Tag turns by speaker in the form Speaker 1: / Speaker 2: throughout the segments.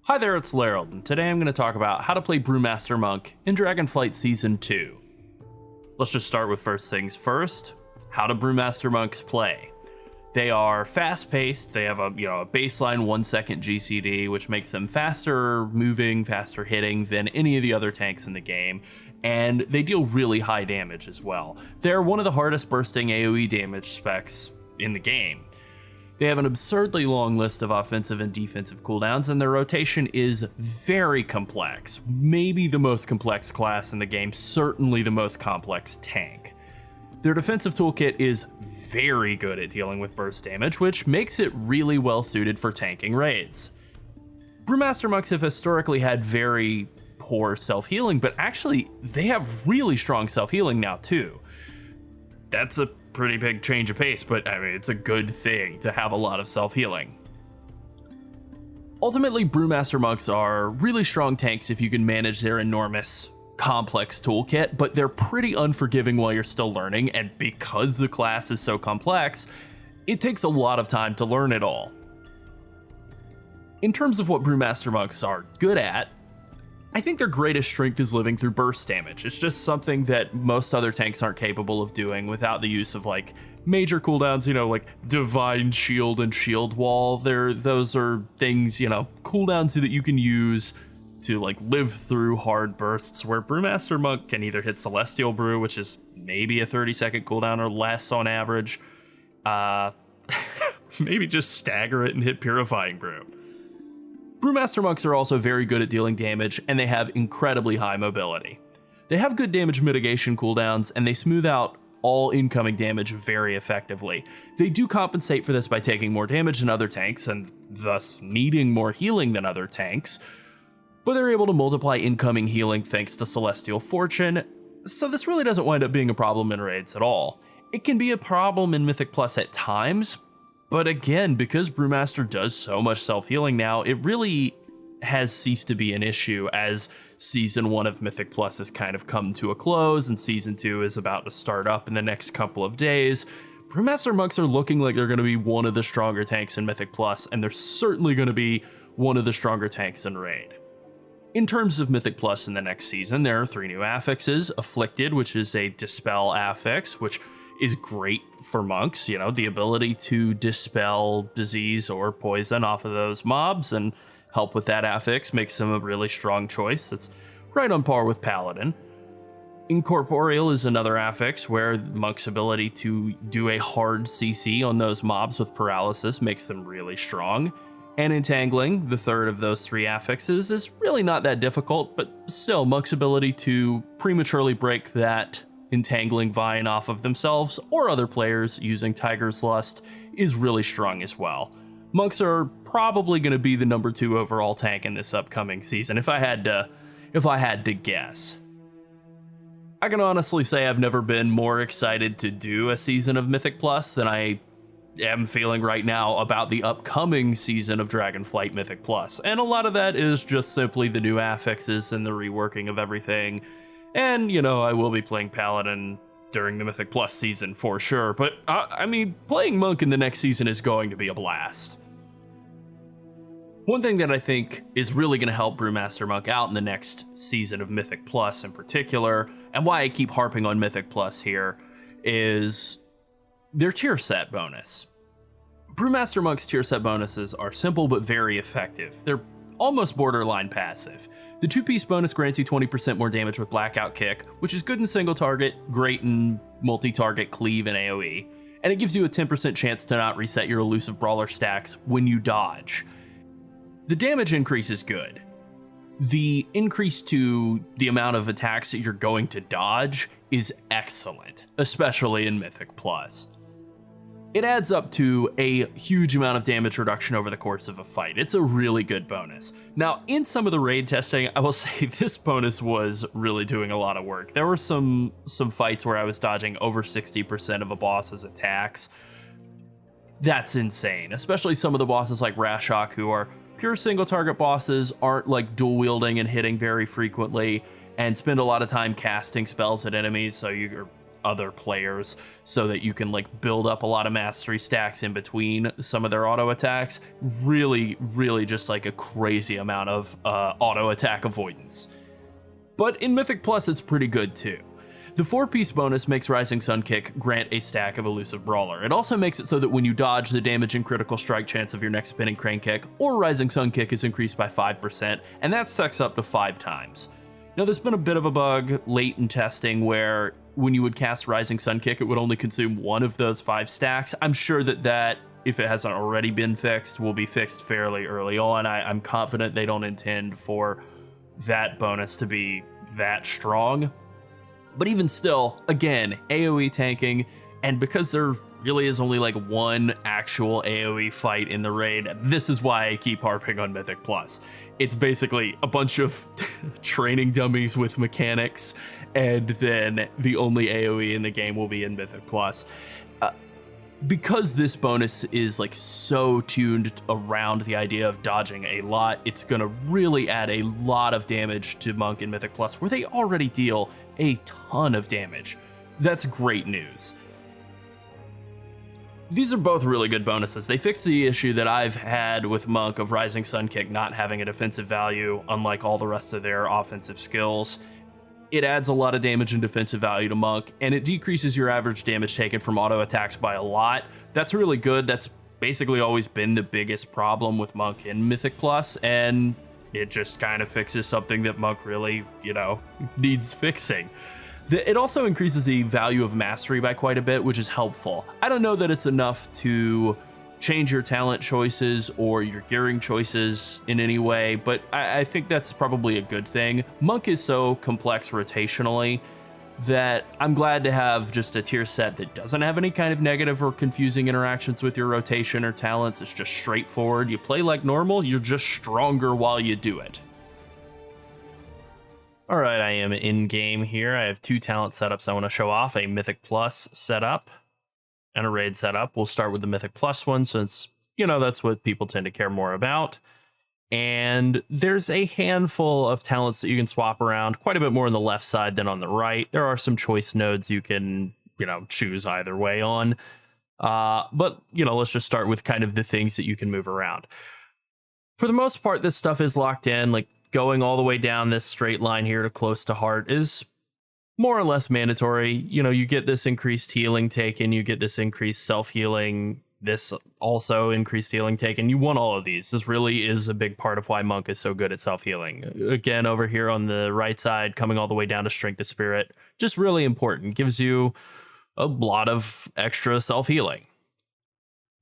Speaker 1: Hi there, it's Llarold, and today I'm going to talk about how to play Brewmaster Monk in Dragonflight Season 2. Let's just start with first things first. How do Brewmaster Monks play? They are fast-paced, they have a baseline 1-second GCD, which makes them faster moving, faster hitting than any of the other tanks in the game, and they deal really high damage as well. They're one of the hardest bursting AoE damage specs in the game. They have an absurdly long list of offensive and defensive cooldowns, and their rotation is very complex. Maybe the most complex class in the game, certainly the most complex tank. Their defensive toolkit is very good at dealing with burst damage, which makes it really well suited for tanking raids. Brewmaster Monks have historically had very poor self-healing, but actually they have really strong self-healing now too. That's a pretty big change of pace, but I mean, it's a good thing to have a lot of self-healing. Ultimately, Brewmaster Monks are really strong tanks if you can manage their enormous, complex toolkit, but they're pretty unforgiving while you're still learning, and because the class is so complex, it takes a lot of time to learn it all. In terms of what Brewmaster Monks are good at, I think their greatest strength is living through burst damage. It's just something that most other tanks aren't capable of doing without the use of like major cooldowns, like Divine Shield and Shield Wall. Those are things, cooldowns that you can use to like live through hard bursts, where Brewmaster Monk can either hit Celestial Brew, which is maybe a 30-second cooldown or less on average, maybe just stagger it and hit Purifying Brew. Brewmaster Monks are also very good at dealing damage, and they have incredibly high mobility. They have good damage mitigation cooldowns, and they smooth out all incoming damage very effectively. They do compensate for this by taking more damage than other tanks, and thus needing more healing than other tanks, but they're able to multiply incoming healing thanks to Celestial Fortune, so this really doesn't wind up being a problem in raids at all. It can be a problem in Mythic Plus at times, but again, because Brewmaster does so much self-healing now, it really has ceased to be an issue as Season 1 of Mythic Plus has kind of come to a close and Season 2 is about to start up in the next couple of days. Brewmaster Monks are looking like they're going to be one of the stronger tanks in Mythic Plus, and they're certainly going to be one of the stronger tanks in Raid. In terms of Mythic Plus in the next season, there are 3 new affixes. Afflicted, which is a Dispel affix, which is great for monks, the ability to dispel disease or poison off of those mobs and help with that affix makes them a really strong choice. It's right on par with Paladin. Incorporeal is another affix where monk's ability to do a hard CC on those mobs with paralysis makes them really strong. And Entangling, the third of those 3 affixes, is really not that difficult, but still, monk's ability to prematurely break that Entangling vine off of themselves or other players using Tiger's Lust is really strong as well. Monks are probably going to be the number 2 overall tank in this upcoming season, if I had to guess. I can honestly say I've never been more excited to do a season of Mythic Plus than I am feeling right now about the upcoming season of Dragonflight Mythic Plus, and a lot of that is just simply the new affixes and the reworking of everything. And, I will be playing Paladin during the Mythic Plus season for sure, but playing Monk in the next season is going to be a blast. One thing that I think is really going to help Brewmaster Monk out in the next season of Mythic Plus in particular, and why I keep harping on Mythic Plus here, is their tier set bonus. Brewmaster Monk's tier set bonuses are simple but very effective. They're almost borderline passive. The 2-piece bonus grants you 20% more damage with Blackout Kick, which is good in single target, great in multi-target cleave and AoE, and it gives you a 10% chance to not reset your elusive brawler stacks when you dodge. The damage increase is good. The increase to the amount of attacks that you're going to dodge is excellent, especially in Mythic Plus. It adds up to a huge amount of damage reduction over the course of a fight. It's a really good bonus. Now, in some of the raid testing, I will say this bonus was really doing a lot of work. There were some fights where I was dodging over 60% of a boss's attacks. That's insane, especially some of the bosses like Rashok, who are pure single target bosses, aren't like dual wielding and hitting very frequently, and spend a lot of time casting spells at enemies, so you're other players so that you can like build up a lot of mastery stacks in between some of their auto attacks. Really just like a crazy amount of auto attack avoidance. But in Mythic Plus, it's pretty good too. The 4-piece bonus makes Rising Sun Kick grant a stack of Elusive Brawler. It also makes it so that when you dodge, the damage and critical strike chance of your next spinning Crane Kick or Rising Sun Kick is increased by 5%, and that stacks up to 5 times. Now, there's been a bit of a bug late in testing where when you would cast Rising Sun Kick, it would only consume one of those 5 stacks. I'm sure that, if it hasn't already been fixed, will be fixed fairly early on. I'm confident they don't intend for that bonus to be that strong. But even still, again, AoE tanking, and because there really is only like one actual AoE fight in the raid, this is why I keep harping on Mythic Plus. It's basically a bunch of training dummies with mechanics, and then the only AoE in the game will be in Mythic Plus. Because this bonus is like so tuned around the idea of dodging a lot, it's gonna really add a lot of damage to Monk in Mythic Plus, where they already deal a ton of damage. That's great news. These are both really good bonuses. They fix the issue that I've had with Monk of Rising Sun Kick not having a defensive value, unlike all the rest of their offensive skills. It adds a lot of damage and defensive value to Monk, and it decreases your average damage taken from auto attacks by a lot. That's really good. That's basically always been the biggest problem with Monk in Mythic Plus, and it just kind of fixes something that Monk really, needs fixing. It also increases the value of mastery by quite a bit, which is helpful. I don't know that it's enough to change your talent choices or your gearing choices in any way, but I think that's probably a good thing. Monk is so complex rotationally that I'm glad to have just a tier set that doesn't have any kind of negative or confusing interactions with your rotation or talents. It's just straightforward. You play like normal, you're just stronger while you do it. All right, I am in game here. I have 2 talent setups I want to show off, a Mythic Plus setup and a raid setup. We'll start with the Mythic Plus one since, that's what people tend to care more about. And there's a handful of talents that you can swap around, quite a bit more on the left side than on the right. There are some choice nodes you can, choose either way on. But, let's just start with kind of the things that you can move around. For the most part, this stuff is locked in. Like going all the way down this straight line here to close to heart is more or less mandatory. You get this increased healing taken, you get this increased self-healing, this also increased healing taken. You want all of these. This really is a big part of why Monk is so good at self-healing. Again, over here on the right side, coming all the way down to Strength of Spirit, just really important. Gives you a lot of extra self-healing.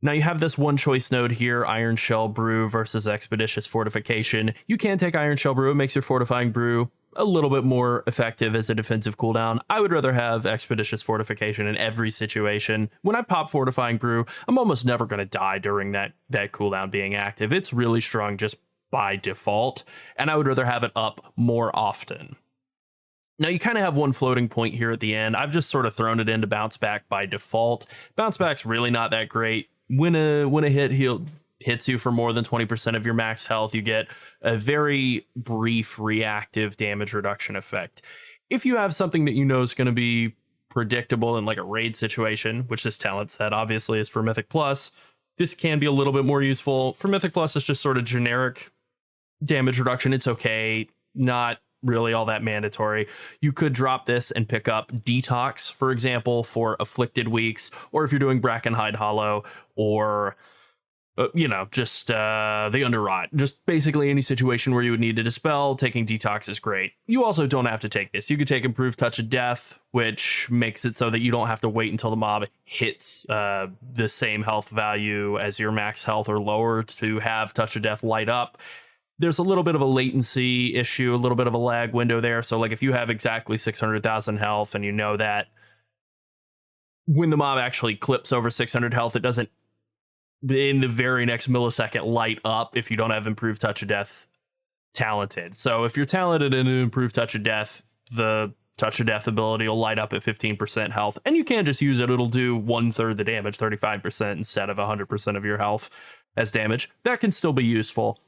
Speaker 1: Now you have this one choice node here, Iron Shell Brew versus Expeditious Fortification. You can take Iron Shell Brew, it makes your Fortifying Brew a little bit more effective as a defensive cooldown. I would rather have Expeditious Fortification in every situation. When I pop Fortifying Brew, I'm almost never going to die during that cooldown being active. It's really strong just by default, and I would rather have it up more often. Now you kind of have one floating point here at the end. I've just sort of thrown it into Bounce Back by default. Bounce Back's really not that great. When a hit hits you for more than 20% of your max health, you get a very brief reactive damage reduction effect. If you have something that is going to be predictable in like a raid situation, which this talent set obviously is for Mythic Plus, this can be a little bit more useful. For Mythic Plus, it's just sort of generic damage reduction. It's okay, not really all that mandatory. You could drop this and pick up Detox, for example, for afflicted weeks, or if you're doing Brackenhide Hollow, or just the Underrot. Just basically any situation where you would need to dispel, taking Detox is great. You also don't have to take this. You could take Improved Touch of Death, which makes it so that you don't have to wait until the mob hits the same health value as your max health or lower to have Touch of Death light up. There's a little bit of a latency issue, a little bit of a lag window there. So like if you have exactly 600,000 health and you know that when the mob actually clips over 600 health, it doesn't in the very next millisecond light up if you don't have Improved Touch of Death talented. So if you're talented in an Improved Touch of Death, the Touch of Death ability will light up at 15% health, and you can just use it. It'll do 1/3 the damage, 35% instead of 100% of your health as damage. That can still be useful,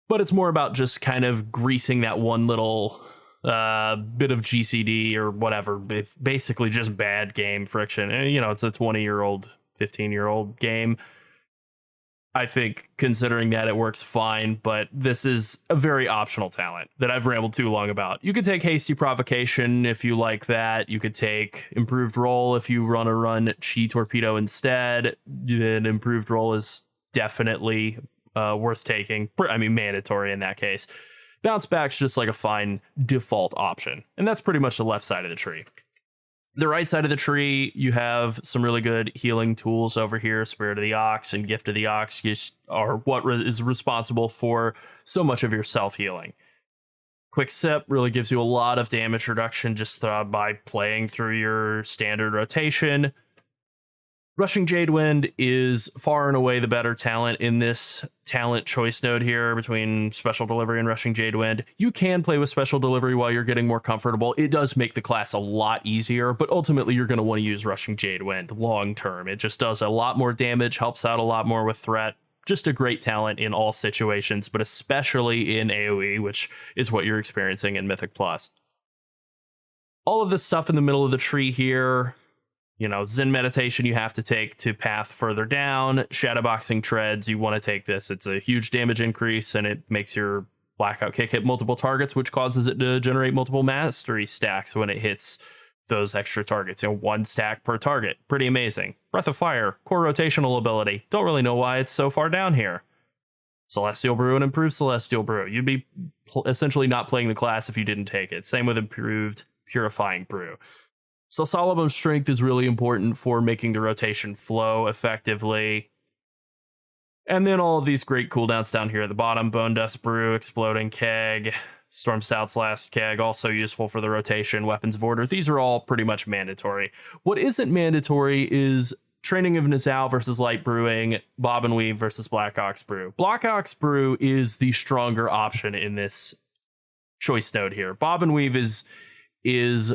Speaker 1: but it's more about just kind of greasing that one little bit of GCD or whatever, basically just bad game friction. You know, it's a 20-year-old, 15-year-old game. I think considering that, it works fine, but this is a very optional talent that I've rambled too long about. You could take Hasty Provocation if you like that. You could take Improved Roll if you run Chi Torpedo instead. Then Improved Roll is definitely worth taking. I mean, mandatory in that case. Bounce Back's just like a fine default option, and that's pretty much the left side of the tree. The right side of the tree, you have some really good healing tools over here. Spirit of the Ox and Gift of the Ox are what is responsible for so much of your self-healing. Quick Sip really gives you a lot of damage reduction just by playing through your standard rotation. Rushing Jadewind is far and away the better talent in this talent choice node here between Special Delivery and Rushing Jadewind. You can play with Special Delivery while you're getting more comfortable. It does make the class a lot easier, but ultimately you're going to want to use Rushing Jadewind long term. It just does a lot more damage, helps out a lot more with threat. Just a great talent in all situations, but especially in AoE, which is what you're experiencing in Mythic Plus. All of this stuff in the middle of the tree here, you know, Zen Meditation you have to take to path further down. Shadowboxing Treads, you want to take this. It's a huge damage increase, and it makes your Blackout Kick hit multiple targets, which causes it to generate multiple mastery stacks when it hits those extra targets. You know, 1 stack per target. Pretty amazing. Breath of Fire, core rotational ability. Don't really know why it's so far down here. Celestial Brew and Improved Celestial Brew. You'd be essentially not playing the class if you didn't take it. Same with Improved Purifying Brew. So Solemn's Strength is really important for making the rotation flow effectively. And then all of these great cooldowns down here at the bottom. Bone Dust Brew, Exploding Keg, Storm Stout's Last Keg, also useful for the rotation. Weapons of Order, these are all pretty much mandatory. What isn't mandatory is Training of Nizao versus Light Brewing, Bob and Weave versus Black Ox Brew. Black Ox Brew is the stronger option in this choice node here. Bob and Weave is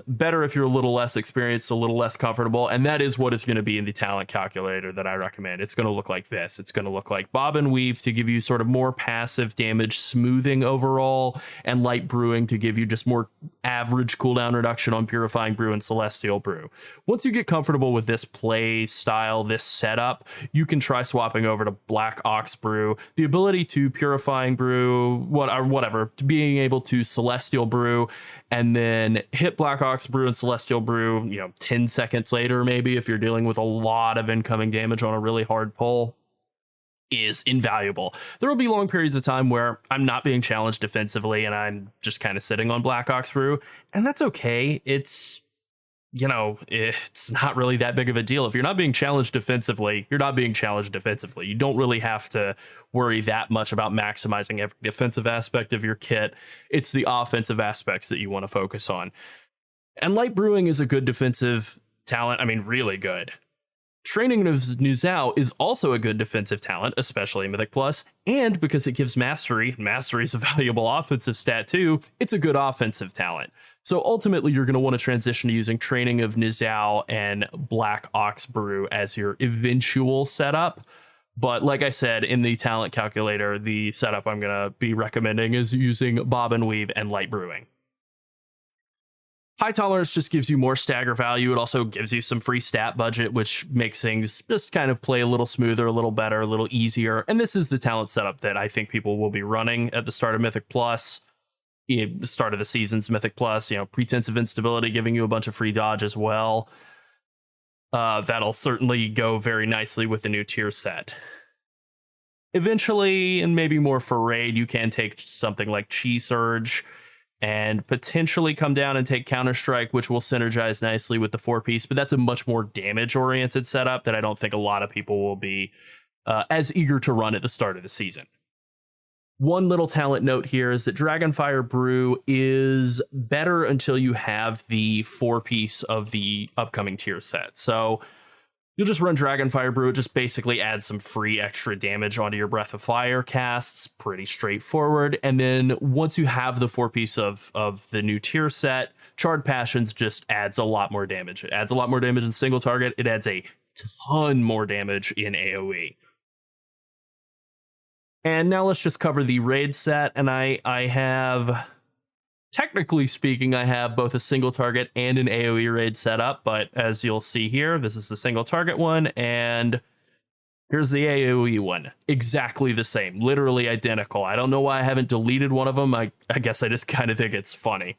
Speaker 1: better if you're a little less experienced, a little less comfortable, and that is what it's going to be in the talent calculator that I recommend. It's going to look like this. It's going to look like Bob and Weave to give you sort of more passive damage smoothing overall, and Light Brewing to give you just more average cooldown reduction on Purifying Brew and Celestial Brew. Once you get comfortable with this play style, this setup, you can try swapping over to Black Ox Brew. The ability to Purifying Brew, whatever, to being able to Celestial Brew, and then hit Black Ox Brew and Celestial Brew, 10 seconds later, maybe, if you're dealing with a lot of incoming damage on a really hard pull, is invaluable. There will be long periods of time where I'm not being challenged defensively and I'm just kind of sitting on Black Ox Brew, and that's okay. It's not really that big of a deal. If you're not being challenged defensively, you're not being challenged defensively. You don't really have to worry that much about maximizing every defensive aspect of your kit. It's the offensive aspects that you want to focus on. And Light Brewing is a good defensive talent. I mean, really good. Training of Nuzao is also a good defensive talent, especially in Mythic Plus, and because it gives mastery is a valuable offensive stat too, it's a good offensive talent. So ultimately, you're going to want to transition to using Training of Nizao and Black Ox Brew as your eventual setup. But like I said, in the talent calculator, the setup I'm going to be recommending is using Bob and Weave and Light Brewing. High Tolerance just gives you more stagger value. It also gives you some free stat budget, which makes things just kind of play a little smoother, a little better, a little easier. And this is the talent setup that I think people will be running at the start of Mythic Plus. Start of the season's Mythic Plus, Pretense of Instability giving you a bunch of free dodge as well. That'll certainly go very nicely with the new tier set. Eventually, and maybe more for raid, you can take something like Chi Surge and potentially come down and take Counter-Strike, which will synergize nicely with the 4-piece, but that's a much more damage-oriented setup that I don't think a lot of people will be as eager to run at the start of the season. One little talent note here is that Dragonfire Brew is better until you have the 4-piece of the upcoming tier set. So you'll just run Dragonfire Brew. It just basically adds some free extra damage onto your Breath of Fire casts. Pretty straightforward. And then once you have the 4-piece of the new tier set, Charred Passions just adds a lot more damage. It adds a lot more damage in single target. It adds a ton more damage in AoE. And now let's just cover the raid set, and I have Technically speaking, I have both a single target and an AoE raid set up, but as you'll see here, this is the single target one, and here's the AoE one. Exactly the same, literally identical. I don't know why I haven't deleted one of them. I guess I just kind of think it's funny.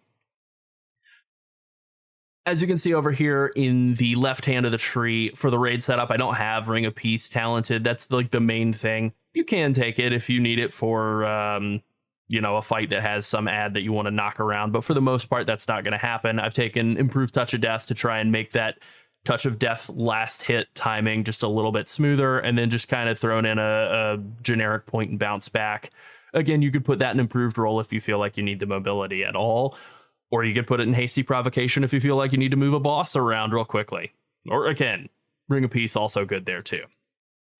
Speaker 1: As you can see over here in the left hand of the tree for the raid setup, I don't have Ring of Peace talented. That's like the main thing. You can take it if you need it for, a fight that has some ad that you want to knock around. But for the most part, that's not going to happen. I've taken Improved Touch of Death to try and make that Touch of Death last hit timing just a little bit smoother, and then just kind of thrown in a generic point and bounce back. Again, you could put that in Improved Roll if you feel like you need the mobility at all. Or you could put it in Hasty Provocation if you feel like you need to move a boss around real quickly. Or again, Ring of Peace also good there too.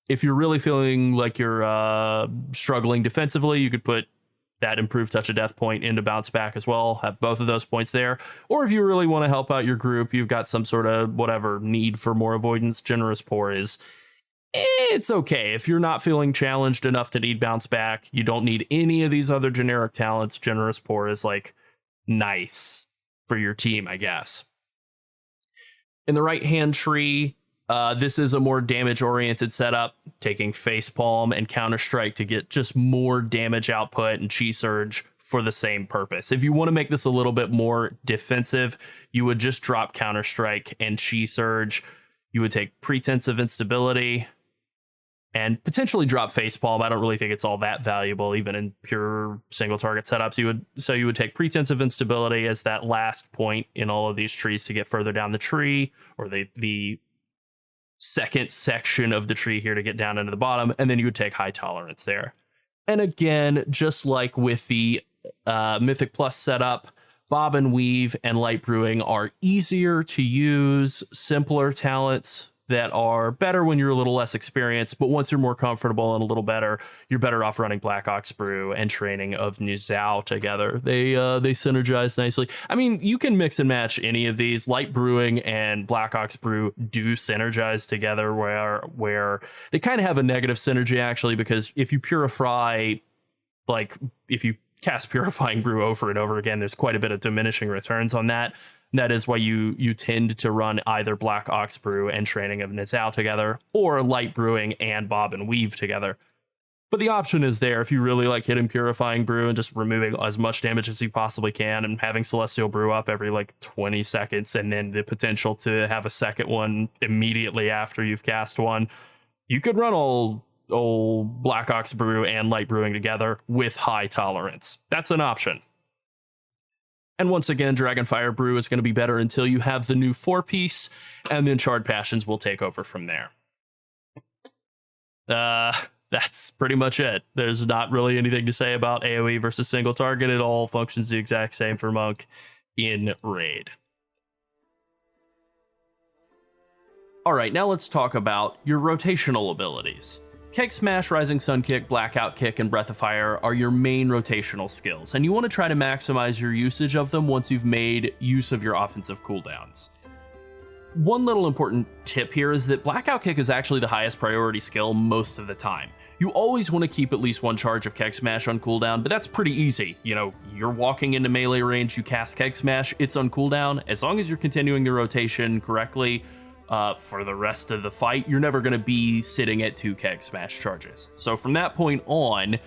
Speaker 1: If you're really feeling like you're struggling defensively, you could put that Improved Touch of Death point into Bounce Back as well. Have both of those points there. Or if you really want to help out your group, you've got some sort of whatever need for more avoidance, Generous Pour is... it's okay. If you're not feeling challenged enough to need Bounce Back, you don't need any of these other generic talents. Generous Pour is like nice for your team, I guess. In the right hand tree, this is a more damage oriented setup, taking Facepalm and Counter Strike to get just more damage output and Chi Surge for the same purpose. If you want to make this a little bit more defensive, you would just drop Counter Strike and Chi Surge. You would take Pretense of Instability and potentially drop Facepalm. I don't really think it's all that valuable, even in pure single target setups. You would take Pretense of Instability as that last point in all of these trees to get further down the tree, or the second section of the tree here to get down into the bottom, and then you would take High Tolerance there. And again, just like with the Mythic Plus setup, Bob and Weave and Light Brewing are easier to use, simpler talents that are better when you're a little less experienced, but once you're more comfortable and a little better, you're better off running Black Ox Brew and training of Nizao together. They synergize nicely. I mean, you can mix and match any of these. Light Brewing and Black Ox Brew do synergize together where they kind of have a negative synergy, actually, because if you purify, like if you cast Purifying Brew over and over again, there's quite a bit of diminishing returns on that. That is why you tend to run either Black Ox Brew and Training of Nizao together, or Light Brewing and Bob and Weave together. But the option is there if you really like hitting Purifying Brew and just removing as much damage as you possibly can, and having Celestial Brew up every like 20 seconds, and then the potential to have a second one immediately after you've cast one. You could run all Black Ox Brew and Light Brewing together with High Tolerance. That's an option. And once again, Dragonfire Brew is going to be better until you have the new 4-piece, and then Charred Passions will take over from there. That's pretty much it. There's not really anything to say about AoE versus single target. It all functions the exact same for Monk in Raid. Alright, now let's talk about your rotational abilities. Keg Smash, Rising Sun Kick, Blackout Kick, and Breath of Fire are your main rotational skills, and you want to try to maximize your usage of them once you've made use of your offensive cooldowns. One little important tip here is that Blackout Kick is actually the highest priority skill most of the time. You always want to keep at least one charge of Keg Smash on cooldown, but that's pretty easy. You know, you're walking into melee range, you cast Keg Smash, it's on cooldown. As long as you're continuing the rotation correctly, for the rest of the fight, you're never going to be sitting at 2 Keg Smash charges. So from that point on,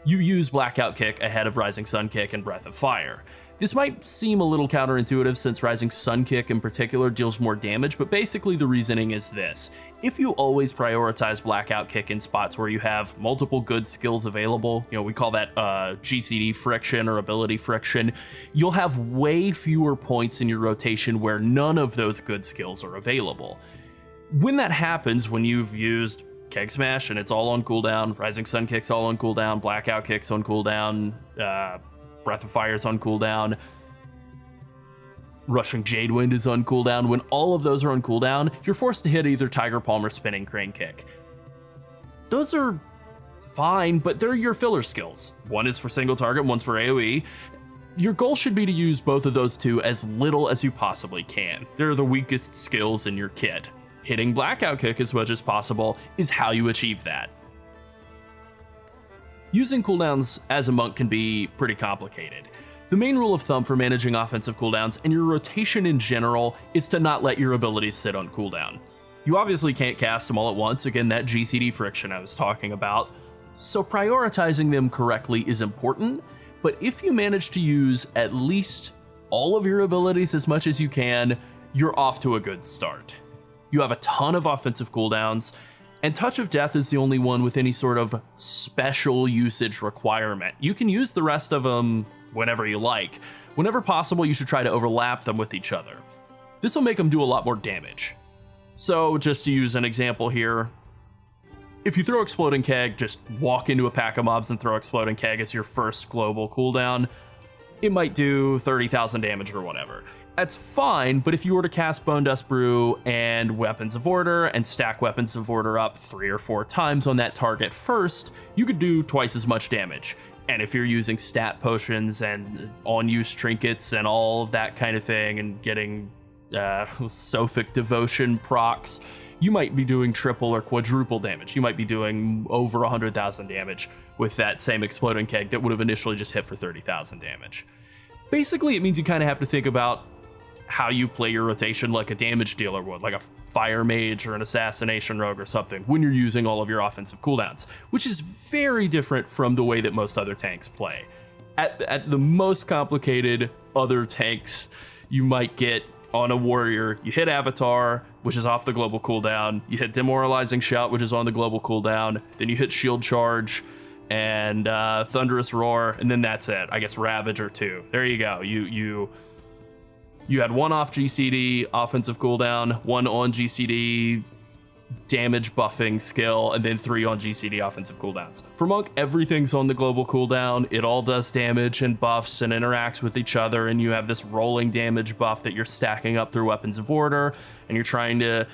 Speaker 1: you use Blackout Kick ahead of Rising Sun Kick and Breath of Fire. This might seem a little counterintuitive since Rising Sun Kick in particular deals more damage, but basically the reasoning is this. If you always prioritize Blackout Kick in spots where you have multiple good skills available, you know, we call that GCD friction or ability friction, you'll have way fewer points in your rotation where none of those good skills are available. When that happens, when you've used Keg Smash and it's all on cooldown, Rising Sun Kick's all on cooldown, Blackout Kick's on cooldown, Breath of Fire's on cooldown, Rushing Jadewind is on cooldown. When all of those are on cooldown, you're forced to hit either Tiger Palm or Spinning Crane Kick. Those are fine, but they're your filler skills. One is for single target, one's for AoE. Your goal should be to use both of those two as little as you possibly can. They're the weakest skills in your kit. Hitting Blackout Kick as much as possible is how you achieve that. Using cooldowns as a monk can be pretty complicated. The main rule of thumb for managing offensive cooldowns and your rotation in general is to not let your abilities sit on cooldown. You obviously can't cast them all at once, again that GCD friction I was talking about, so prioritizing them correctly is important, but if you manage to use at least all of your abilities as much as you can, you're off to a good start. You have a ton of offensive cooldowns, and Touch of Death is the only one with any sort of special usage requirement. You can use the rest of them whenever you like. Whenever possible, you should try to overlap them with each other. This will make them do a lot more damage. So just to use an example here, if you throw Exploding Keg, just walk into a pack of mobs and throw Exploding Keg as your first global cooldown, it might do 30,000 damage or whatever. That's fine, but if you were to cast Bone Dust Brew and Weapons of Order and stack Weapons of Order up 3 or 4 times on that target first, you could do twice as much damage. And if you're using stat potions and on-use trinkets and all of that kind of thing and getting Sophic Devotion procs, you might be doing triple or quadruple damage. You might be doing over 100,000 damage with that same Exploding Keg that would have initially just hit for 30,000 damage. Basically, it means you kind of have to think about how you play your rotation like a damage dealer would, like a Fire Mage or an Assassination Rogue or something, when you're using all of your offensive cooldowns, which is very different from the way that most other tanks play. At the most complicated other tanks you might get on a warrior, you hit Avatar, which is off the global cooldown, you hit Demoralizing Shout, which is on the global cooldown, then you hit Shield Charge and Thunderous Roar, and then that's it. I guess Ravager too. There you go. You had 1 off GCD offensive cooldown, 1 on GCD damage buffing skill, and then 3 on GCD offensive cooldowns. For Monk, everything's on the global cooldown. It all does damage and buffs and interacts with each other, and you have this rolling damage buff that you're stacking up through Weapons of Order, and you're trying to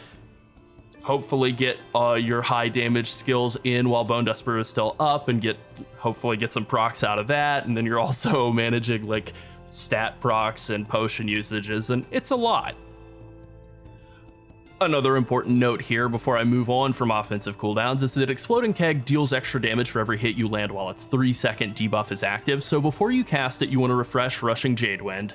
Speaker 1: hopefully get your high damage skills in while Bone Dust Brew is still up, and hopefully get some procs out of that, and then you're also managing like stat procs and potion usages, and it's a lot. Another important note here before I move on from offensive cooldowns is that Exploding Keg deals extra damage for every hit you land while its 3-second debuff is active, so before you cast it you want to refresh Rushing Jadewind,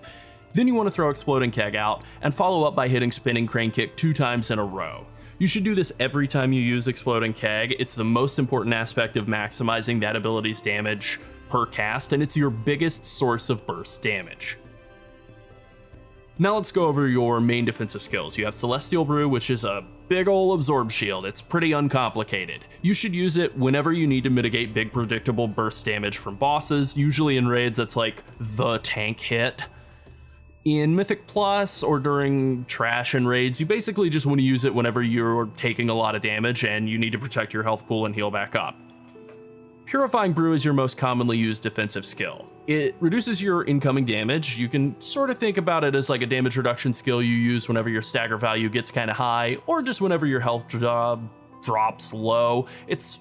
Speaker 1: then you want to throw Exploding Keg out and follow up by hitting Spinning Crane Kick 2 times in a row. You should do this every time you use Exploding Keg. It's the most important aspect of maximizing that ability's damage per cast, and it's your biggest source of burst damage. Now let's go over your main defensive skills. You have Celestial Brew, which is a big ol' absorb shield. It's pretty uncomplicated. You should use it whenever you need to mitigate big predictable burst damage from bosses. Usually in raids that's like the tank hit. In Mythic Plus or during trash and raids, you basically just want to use it whenever you're taking a lot of damage and you need to protect your health pool and heal back up. Purifying Brew is your most commonly used defensive skill. It reduces your incoming damage. You can sort of think about it as like a damage reduction skill you use whenever your stagger value gets kind of high, or just whenever your health drops low. It's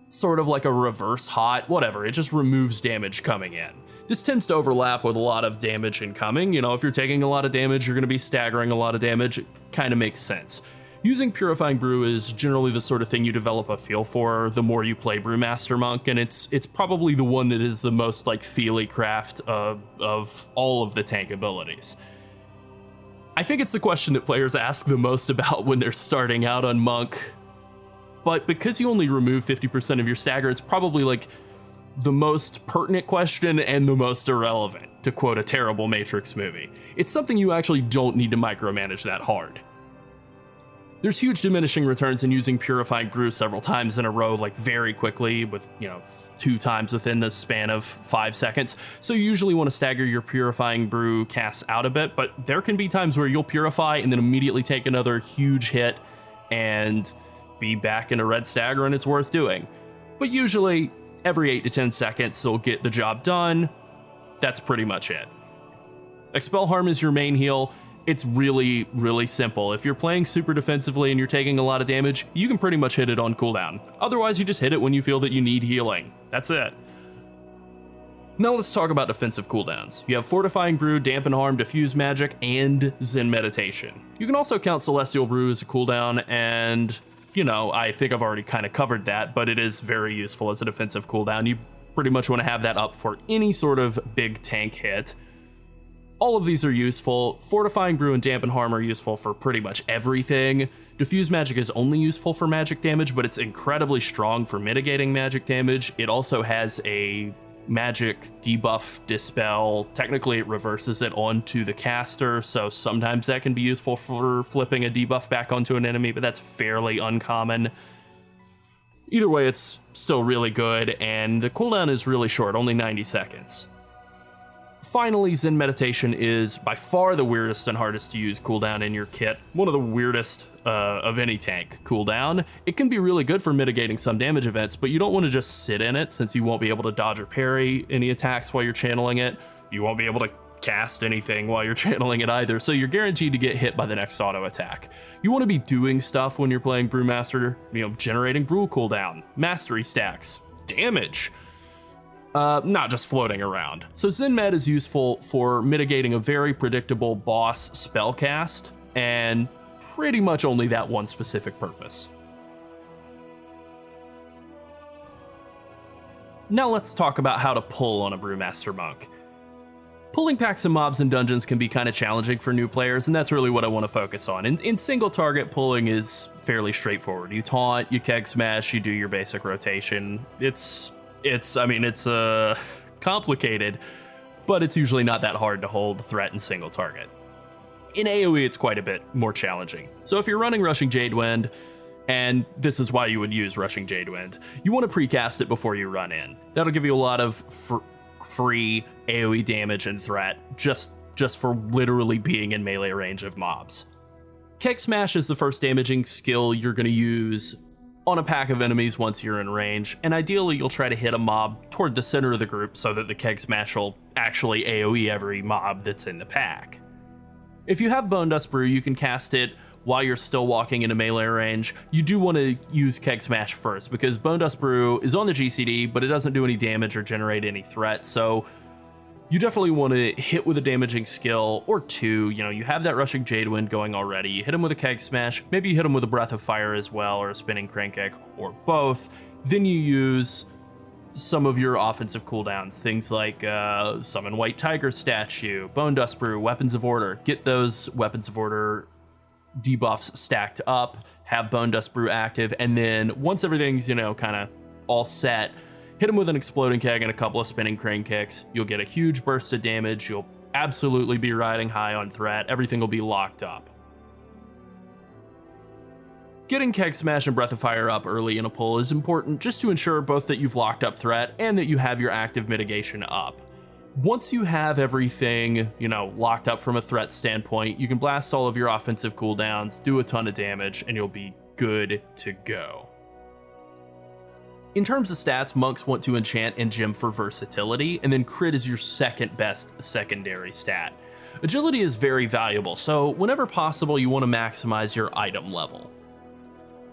Speaker 1: sort of like a reverse hot, whatever. It just removes damage coming in. This tends to overlap with a lot of damage incoming. You know, if you're taking a lot of damage, you're going to be staggering a lot of damage. It kind of makes sense. Using Purifying Brew is generally the sort of thing you develop a feel for the more you play Brewmaster Monk, and it's probably the one that is the most like feely craft of all of the tank abilities. I think it's the question that players ask the most about when they're starting out on Monk, but because you only remove 50% of your stagger, it's probably like the most pertinent question and the most irrelevant, to quote a terrible Matrix movie. It's something you actually don't need to micromanage that hard. There's huge diminishing returns in using Purifying Brew several times in a row, like very quickly, with 2 times within the span of 5 seconds. So you usually want to stagger your Purifying Brew casts out a bit, but there can be times where you'll purify and then immediately take another huge hit and be back in a red stagger, and it's worth doing. But usually every 8 to 10 seconds it'll get the job done. That's pretty much it. Expel Harm is your main heal. It's really, really simple. If you're playing super defensively and you're taking a lot of damage, you can pretty much hit it on cooldown. Otherwise, you just hit it when you feel that you need healing. That's it. Now let's talk about defensive cooldowns. You have Fortifying Brew, Dampen Harm, Diffuse Magic, and Zen Meditation. You can also count Celestial Brew as a cooldown, and I think I've already kind of covered that, but it is very useful as a defensive cooldown. You pretty much want to have that up for any sort of big tank hit. All of these are useful. Fortifying Brew and Dampen Harm are useful for pretty much everything. Diffuse Magic is only useful for magic damage, but it's incredibly strong for mitigating magic damage. It also has a magic debuff dispel. Technically, it reverses it onto the caster, so sometimes that can be useful for flipping a debuff back onto an enemy, but that's fairly uncommon. Either way, it's still really good, and the cooldown is really short, only 90 seconds. Finally, Zen Meditation is by far the weirdest and hardest to use cooldown in your kit. One of the weirdest of any tank cooldown. It can be really good for mitigating some damage events, but you don't want to just sit in it since you won't be able to dodge or parry any attacks while you're channeling it. You won't be able to cast anything while you're channeling it either, so you're guaranteed to get hit by the next auto attack. You want to be doing stuff when you're playing Brewmaster, generating brew cooldown, mastery stacks, damage. Not just floating around. So Zen Med is useful for mitigating a very predictable boss spellcast, and pretty much only that one specific purpose. Now let's talk about how to pull on a Brewmaster Monk. Pulling packs of mobs in dungeons can be kind of challenging for new players, and that's really what I want to focus on. In single target, pulling is fairly straightforward. You taunt, you keg smash, you do your basic rotation. It's complicated, but it's usually not that hard to hold the threat in single target. In AoE, it's quite a bit more challenging. So if you're running Rushing Jadewind, and this is why you would use Rushing Jadewind, you want to precast it before you run in. That'll give you a lot of free AoE damage and threat, just for literally being in melee range of mobs. Keg Smash is the first damaging skill you're going to use on a pack of enemies once you're in range, and ideally you'll try to hit a mob toward the center of the group so that the Keg Smash will actually AoE every mob that's in the pack. If you have Bone Dust Brew, you can cast it while you're still walking into melee range. You do want to use Keg Smash first, because Bone Dust Brew is on the GCD, but it doesn't do any damage or generate any threat, so you definitely want to hit with a damaging skill or two. You have that Rushing Jadewind going already. You hit him with a Keg Smash, maybe you hit him with a Breath of Fire as well, or a Spinning Crank Kick, or both. Then you use some of your offensive cooldowns, things like Summon White Tiger Statue, Bone Dust Brew, Weapons of Order. Get those Weapons of Order debuffs stacked up, have Bone Dust Brew active, and then once everything's, kind of all set, hit him with an Exploding Keg and a couple of Spinning Crane Kicks. You'll get a huge burst of damage. You'll absolutely be riding high on threat. Everything will be locked up. Getting Keg Smash and Breath of Fire up early in a pull is important just to ensure both that you've locked up threat and that you have your active mitigation up. Once you have everything, locked up from a threat standpoint, you can blast all of your offensive cooldowns, do a ton of damage, and you'll be good to go. In terms of stats, monks want to enchant and gem for versatility, and then crit is your second best secondary stat. Agility is very valuable, so whenever possible, you want to maximize your item level.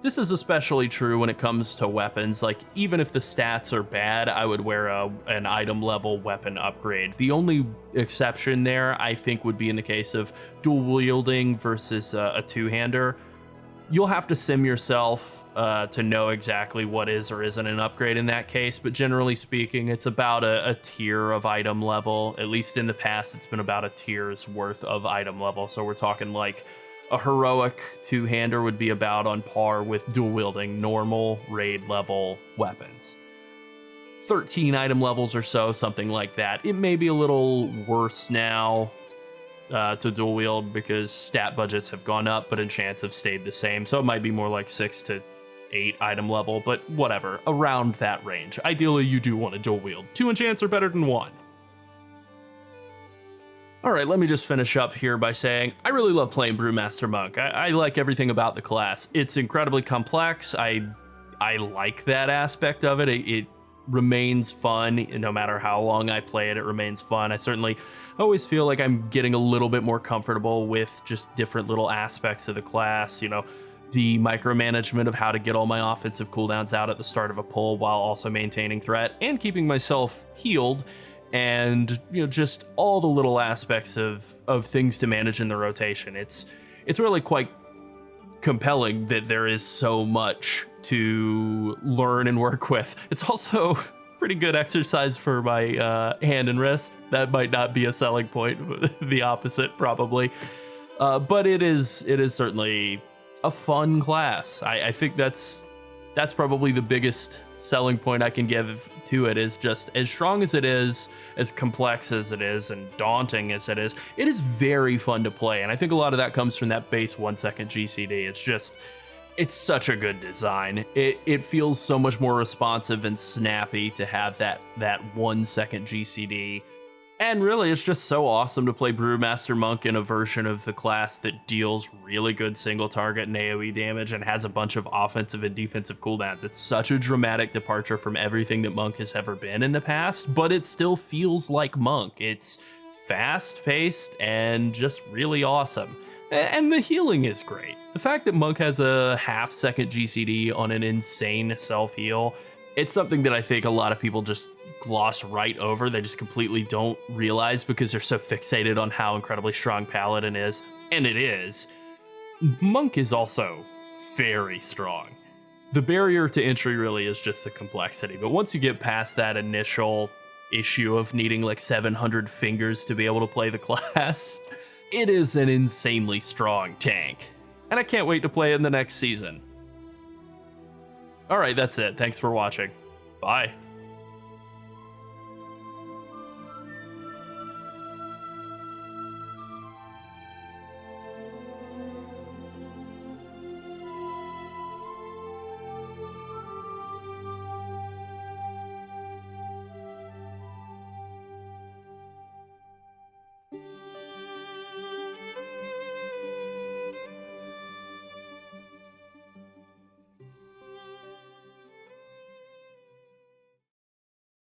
Speaker 1: This is especially true when it comes to weapons. Like, even if the stats are bad, I would wear an item level weapon upgrade. The only exception there, I think, would be in the case of dual wielding versus a two-hander. You'll have to sim yourself to know exactly what is or isn't an upgrade in that case, but generally speaking, it's about a tier of item level. At least in the past, it's been about a tier's worth of item level. So we're talking like a heroic two-hander would be about on par with dual-wielding normal raid level weapons. 13 item levels or so, something like that. It may be a little worse now to dual wield because stat budgets have gone up, but enchants have stayed the same. So it might be more like 6 to 8 item level, but whatever, around that range. Ideally, you do want to dual wield. 2 enchants are better than 1. All right, let me just finish up here by saying I really love playing Brewmaster Monk. I like everything about the class. It's incredibly complex. I like that aspect of it. It remains fun. No matter how long I play it, it remains fun. I certainly always feel like I'm getting a little bit more comfortable with just different little aspects of the class. The micromanagement of how to get all my offensive cooldowns out at the start of a pull while also maintaining threat and keeping myself healed. And just all the little aspects of things to manage in the rotation. It's really quite compelling that there is so much to learn and work with. It's also pretty good exercise for my hand and wrist. That might not be a selling point, the opposite probably. But it is certainly a fun class. I think that's probably the biggest selling point I can give to it, is just as strong as it is, as complex as it is, and daunting as it is very fun to play. And I think a lot of that comes from that base 1 second GCD. It's such a good design. It feels so much more responsive and snappy to have that 1 second GCD. And really, it's just so awesome to play Brewmaster Monk in a version of the class that deals really good single target and AoE damage and has a bunch of offensive and defensive cooldowns. It's such a dramatic departure from everything that Monk has ever been in the past, but it still feels like Monk. It's fast-paced and just really awesome. And the healing is great. The fact that Monk has a half-second GCD on an insane self-heal, it's something that I think a lot of people just gloss right over. They just completely don't realize because they're so fixated on how incredibly strong Paladin is. And it is. Monk is also very strong. The barrier to entry really is just the complexity. But once you get past that initial issue of needing like 700 fingers to be able to play the class, it is an insanely strong tank. And I can't wait to play it in the next season. Alright, that's it. Thanks for watching. Bye.